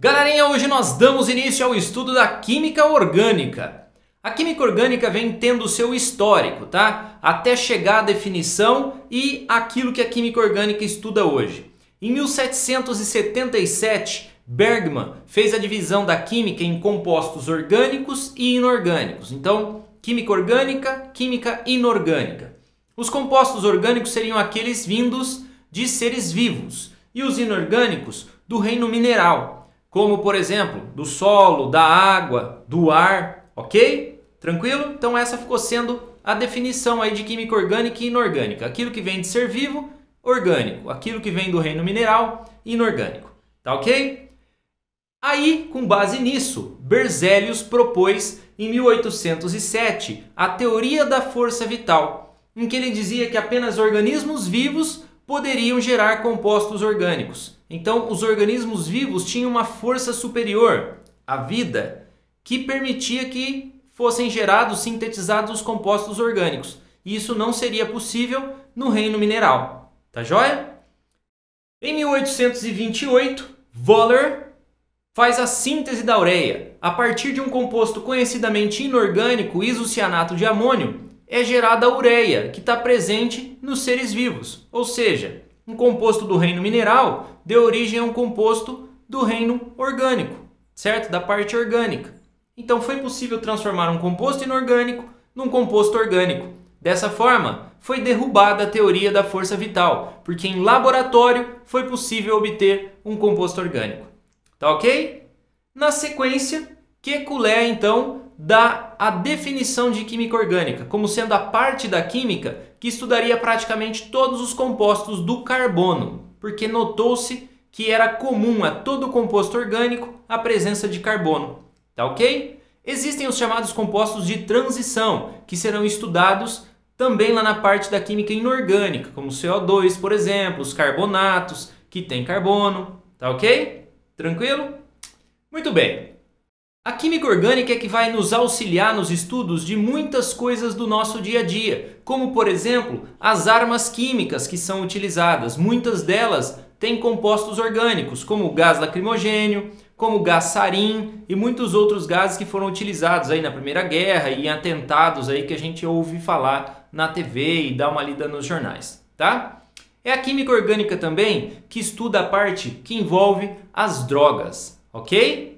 Galerinha, hoje nós damos início ao estudo da química orgânica. A química orgânica vem tendo seu histórico, tá? Até chegar à definição e aquilo que a química orgânica estuda hoje. Em 1777, Bergman fez a divisão da química em compostos orgânicos e inorgânicos. Então, química orgânica, química inorgânica. Os compostos orgânicos seriam aqueles vindos de seres vivos e os inorgânicos do reino mineral, como por exemplo, do solo, da água, do ar, ok? Tranquilo? Então essa ficou sendo a definição aí de química orgânica e inorgânica. Aquilo que vem de ser vivo, orgânico. Aquilo que vem do reino mineral, inorgânico. Tá ok? Aí, com base nisso, Berzelius propôs em 1807 a teoria da força vital, em que ele dizia que apenas organismos vivos poderiam gerar compostos orgânicos. Então, os organismos vivos tinham uma força superior, a vida, que permitia que fossem gerados, sintetizados os compostos orgânicos. E isso não seria possível no reino mineral. Tá joia? Em 1828, Wöhler faz a síntese da ureia. A partir de um composto conhecidamente inorgânico, isocianato de amônio, é gerada a ureia, que está presente nos seres vivos. Ou seja, um composto do reino mineral deu origem a um composto do reino orgânico, certo? Da parte orgânica. Então foi possível transformar um composto inorgânico num composto orgânico. Dessa forma, foi derrubada a teoria da força vital, porque em laboratório foi possível obter um composto orgânico. Tá ok? Na sequência, Kekulé então dá a definição de química orgânica, como sendo a parte da química que estudaria praticamente todos os compostos do carbono, porque notou-se que era comum a todo composto orgânico a presença de carbono. Tá ok? Existem os chamados compostos de transição, que serão estudados também lá na parte da química inorgânica, como o CO2, por exemplo, os carbonatos, que tem carbono. Tá ok? Tranquilo? Muito bem. A química orgânica é que vai nos auxiliar nos estudos de muitas coisas do nosso dia a dia, como por exemplo, as armas químicas que são utilizadas. Muitas delas têm compostos orgânicos, como o gás lacrimogênio, como o gás sarin e muitos outros gases que foram utilizados aí na Primeira Guerra e em atentados aí que a gente ouve falar na TV e dá uma lida nos jornais, tá? É a química orgânica também que estuda a parte que envolve as drogas, ok?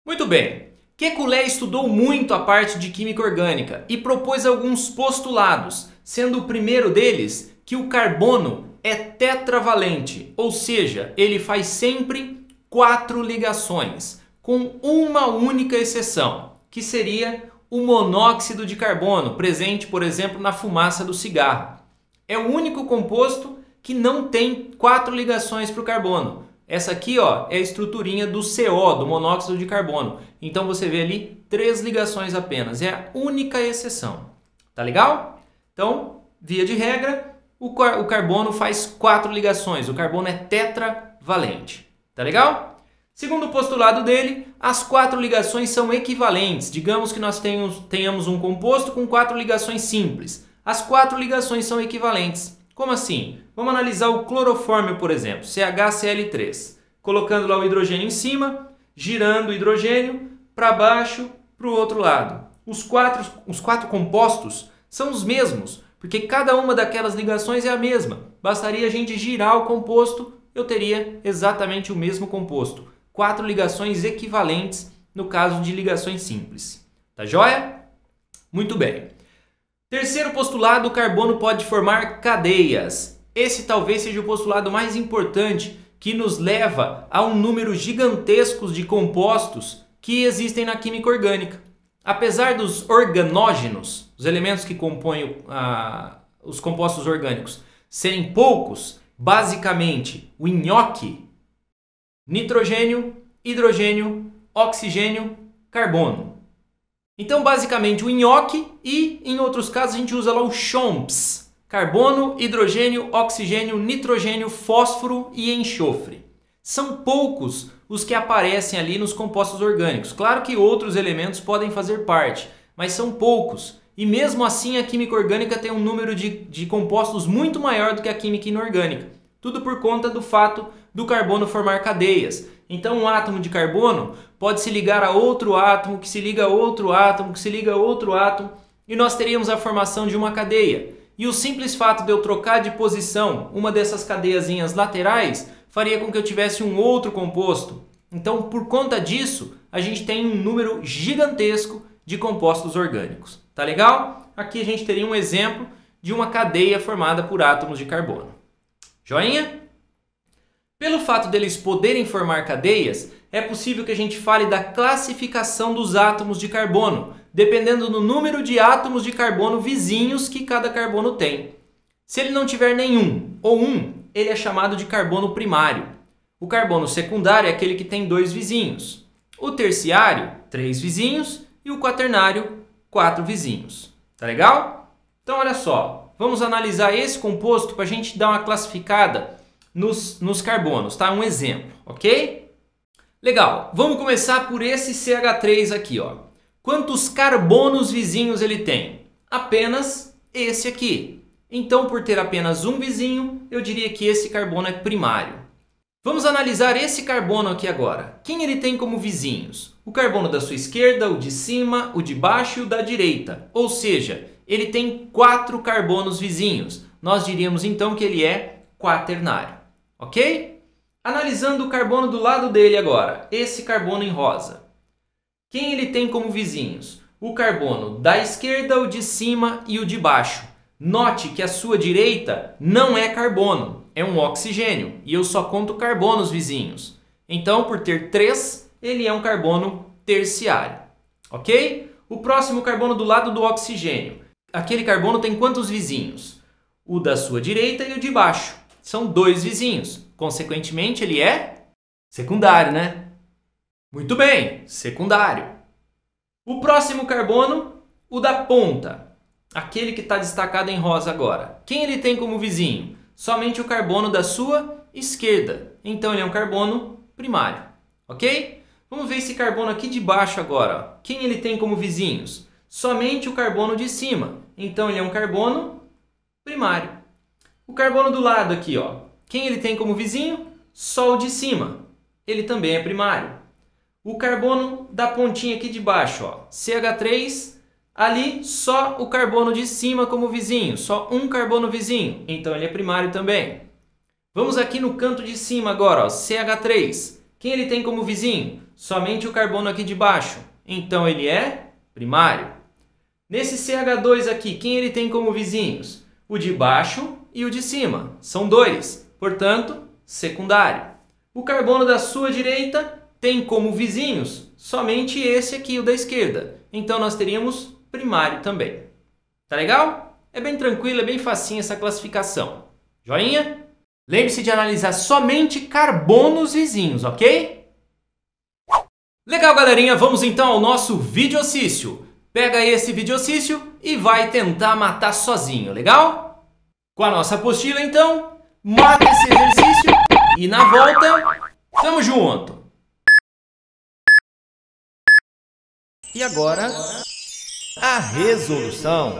Muito bem, Kekulé estudou muito a parte de química orgânica e propôs alguns postulados, sendo o primeiro deles que o carbono é tetravalente, ou seja, ele faz sempre 4 ligações, com uma única exceção, que seria o monóxido de carbono, presente, por exemplo, na fumaça do cigarro. É o único composto que não tem 4 ligações para o carbono. Essa aqui, ó, é a estruturinha do CO, do monóxido de carbono. Então você vê ali 3 ligações apenas. É a única exceção. Tá legal? Então, via de regra, o carbono faz 4 ligações. O carbono é tetravalente. Tá legal? Segundo o postulado dele, as 4 ligações são equivalentes. Digamos que nós tenhamos um composto com 4 ligações simples. As 4 ligações são equivalentes. Como assim? Vamos analisar o clorofórmio, por exemplo, CHCl3. Colocando lá o hidrogênio em cima, girando o hidrogênio para baixo, para o outro lado. Os quatro compostos são os mesmos, porque cada uma daquelas ligações é a mesma. Bastaria a gente girar o composto, eu teria exatamente o mesmo composto. 4 ligações equivalentes no caso de ligações simples. Tá joia? Muito bem. Terceiro postulado, o carbono pode formar cadeias. Esse talvez seja o postulado mais importante que nos leva a um número gigantesco de compostos que existem na química orgânica. Apesar dos organógenos, os elementos que compõem os compostos orgânicos, serem poucos, basicamente o nhoque, nitrogênio, hidrogênio, oxigênio, carbono. Então, basicamente, o nhoque e, em outros casos, a gente usa lá o CHOMPs. Carbono, hidrogênio, oxigênio, nitrogênio, fósforo e enxofre. São poucos os que aparecem ali nos compostos orgânicos. Claro que outros elementos podem fazer parte, mas são poucos. E mesmo assim, a química orgânica tem um número de compostos muito maior do que a química inorgânica. Tudo por conta do fato do carbono formar cadeias. Então um átomo de carbono pode se ligar a outro átomo, que se liga a outro átomo, que se liga a outro átomo, e nós teríamos a formação de uma cadeia. E o simples fato de eu trocar de posição uma dessas cadeiazinhas laterais faria com que eu tivesse um outro composto. Então, por conta disso, a gente tem um número gigantesco de compostos orgânicos. Tá legal? Aqui a gente teria um exemplo de uma cadeia formada por átomos de carbono. Joinha? Pelo fato deles poderem formar cadeias, é possível que a gente fale da classificação dos átomos de carbono, dependendo do número de átomos de carbono vizinhos que cada carbono tem. Se ele não tiver nenhum ou um, ele é chamado de carbono primário. O carbono secundário é aquele que tem 2 vizinhos. O terciário, 3 vizinhos. E o quaternário, 4 vizinhos. Tá legal? Então olha só, vamos analisar esse composto para a gente dar uma classificada nos carbonos, tá? Um exemplo, ok? Legal, vamos começar por esse CH3 aqui, ó. Quantos carbonos vizinhos ele tem? Apenas esse aqui. Então, por ter apenas um vizinho, eu diria que esse carbono é primário. Vamos analisar esse carbono aqui agora. Quem ele tem como vizinhos? O carbono da sua esquerda, o de cima, o de baixo e o da direita. Ou seja, ele tem 4 carbonos vizinhos. Nós diríamos então que ele é quaternário. Ok? Analisando o carbono do lado dele agora, esse carbono em rosa. Quem ele tem como vizinhos? O carbono da esquerda, o de cima e o de baixo. Note que a sua direita não é carbono, é um oxigênio. E eu só conto carbonos vizinhos. Então, por ter 3, ele é um carbono terciário. Ok? O próximo carbono do lado do oxigênio. Aquele carbono tem quantos vizinhos? O da sua direita e o de baixo. São 2 vizinhos. Consequentemente, ele é secundário, né? Muito bem, secundário. O próximo carbono, o da ponta. Aquele que está destacado em rosa agora. Quem ele tem como vizinho? Somente o carbono da sua esquerda. Então, ele é um carbono primário. Ok? Vamos ver esse carbono aqui de baixo agora. Quem ele tem como vizinhos? Somente o carbono de cima. Então, ele é um carbono primário. O carbono do lado aqui, ó. Quem ele tem como vizinho? Só o de cima. Ele também é primário. O carbono da pontinha aqui de baixo, ó. CH3, ali só o carbono de cima como vizinho. Só um carbono vizinho. Então ele é primário também. Vamos aqui no canto de cima agora, ó. CH3. Quem ele tem como vizinho? Somente o carbono aqui de baixo. Então ele é primário. Nesse CH2 aqui, quem ele tem como vizinhos? O de baixo e o de cima. São 2, portanto, secundário. O carbono da sua direita tem como vizinhos somente esse aqui, o da esquerda. Então nós teríamos primário também. Tá legal? É bem tranquilo, é bem facinho essa classificação. Joinha? Lembre-se de analisar somente carbonos vizinhos, ok? Legal, galerinha, vamos então ao nosso videocício. Pega esse videocício e vai tentar matar sozinho, legal? Com a nossa apostila, então, mata esse exercício e na volta, tamo junto! E agora, a resolução.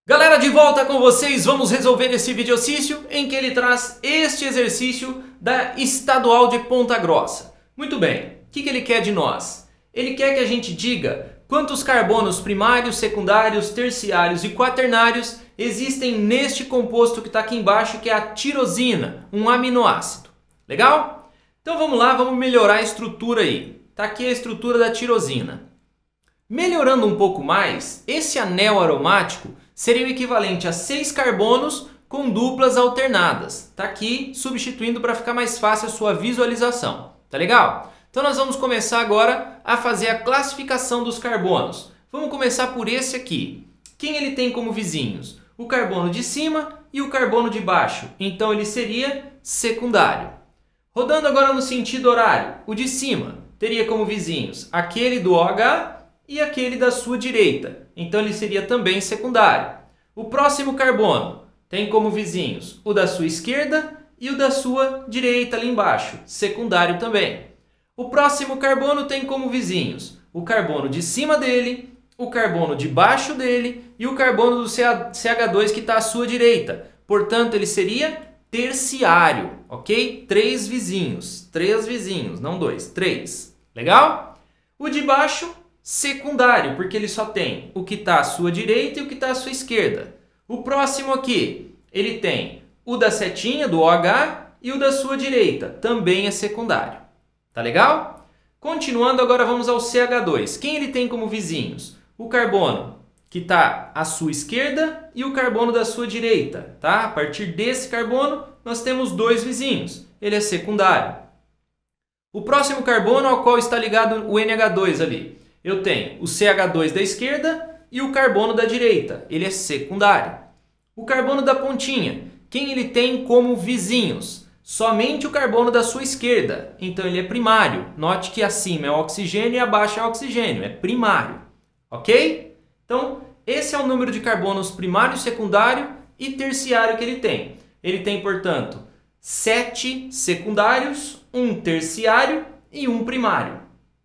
Galera, de volta com vocês, vamos resolver esse videocício em que ele traz este exercício da Estadual de Ponta Grossa. Muito bem, o que ele quer de nós? Ele quer que a gente diga quantos carbonos primários, secundários, terciários e quaternários existem neste composto que está aqui embaixo, que é a tirosina, um aminoácido. Legal? Então vamos lá, vamos melhorar a estrutura aí. Está aqui a estrutura da tirosina. Melhorando um pouco mais, esse anel aromático seria o equivalente a 6 carbonos com duplas alternadas. Está aqui substituindo para ficar mais fácil a sua visualização. Tá legal? Então nós vamos começar agora a fazer a classificação dos carbonos. Vamos começar por esse aqui. Quem ele tem como vizinhos? O carbono de cima e o carbono de baixo. Então ele seria secundário. Rodando agora no sentido horário, o de cima teria como vizinhos aquele do OH e aquele da sua direita. Então ele seria também secundário. O próximo carbono tem como vizinhos o da sua esquerda e o da sua direita ali embaixo, secundário também. O próximo carbono tem como vizinhos o carbono de cima dele, o carbono de baixo dele e o carbono do CH2 que está à sua direita. Portanto, ele seria terciário, ok? 3 vizinhos, não 2, 3. Legal? O de baixo, secundário, porque ele só tem o que está à sua direita e o que está à sua esquerda. O próximo aqui, ele tem o da setinha, do OH, e o da sua direita, também é secundário. Tá legal? Continuando, agora vamos ao CH2. Quem ele tem como vizinhos? O carbono que está à sua esquerda e o carbono da sua direita. Tá? A partir desse carbono, nós temos 2 vizinhos. Ele é secundário. O próximo carbono ao qual está ligado o NH2 ali. Eu tenho o CH2 da esquerda e o carbono da direita. Ele é secundário. O carbono da pontinha. Quem ele tem como vizinhos? Somente o carbono da sua esquerda. Então ele é primário. Note que acima é oxigênio e abaixo é oxigênio. É primário. Ok? Então, esse é o número de carbonos primário, secundário e terciário que ele tem. Ele tem, portanto, 7 secundários, 1 terciário e 1 primário.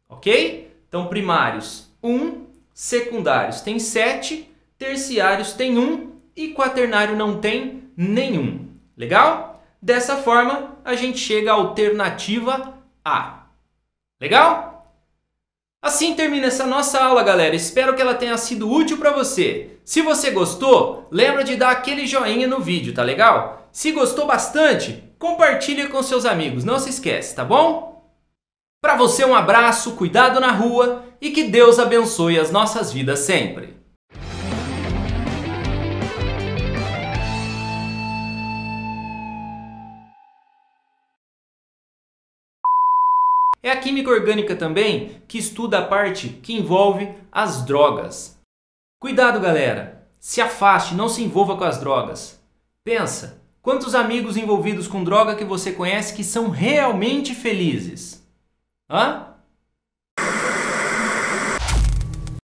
Ok? Então, primários 1, secundários tem 7, terciários tem 1 e quaternário não tem nenhum. Legal? Dessa forma, a gente chega à alternativa A. Legal? Assim termina essa nossa aula, galera. Espero que ela tenha sido útil para você. Se você gostou, lembra de dar aquele joinha no vídeo, tá legal? Se gostou bastante, compartilhe com seus amigos, não se esquece, tá bom? Para você um abraço, cuidado na rua e que Deus abençoe as nossas vidas sempre. É a química orgânica também que estuda a parte que envolve as drogas. Cuidado, galera! Se afaste, não se envolva com as drogas. Pensa, quantos amigos envolvidos com droga que você conhece que são realmente felizes? Hã?